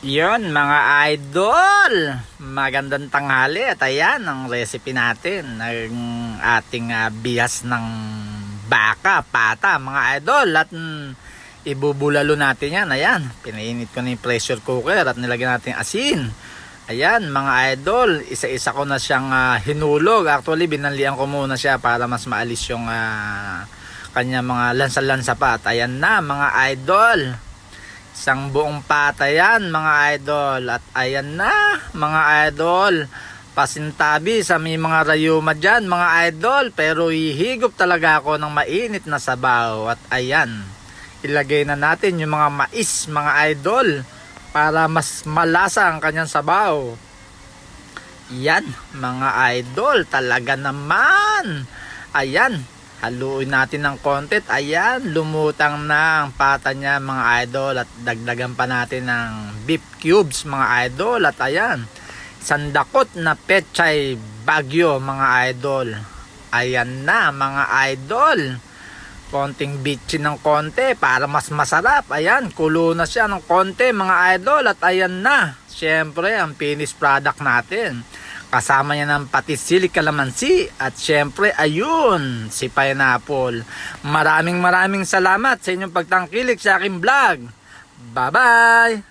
Yon mga idol, magandang tanghali at ayan ang recipe natin ng ating bias ng baka, pata mga idol at ibubulalo natin yan. Ayan, pinainit ko na yung pressure cooker at nilagyan natin asin. Ayan mga idol, isa-isa ko na siyang hinulog. Actually binalian ko muna siya para mas maalis yung kanya mga lansa-lansa pa. At ayan na mga idol, isang buong pata yan mga idol. At ayan na mga idol, pasintabi sa may mga rayuma dyan mga idol. Pero ihigop talaga ako ng mainit na sabaw. At ayan, ilagay na natin yung mga mais mga idol para mas malasa ang kanyang sabaw. Yan mga idol, talaga naman. Ayan, haluin natin ng konti. Ayan, lumutang na ang pata niya mga idol. At dagdagan pa natin ng beef cubes mga idol. At ayan, sandakot na pechay bagyo mga idol. Ayan na mga idol, konting bitchin ng konti para mas masarap. Ayan, kulo na siya ng konti mga idol. At ayan na, syempre ang finished product natin. Kasama niya ng patis sili kalamansi. At syempre ayun, si pineapple. Maraming salamat sa inyong pagtangkilik sa aking vlog. Bye bye!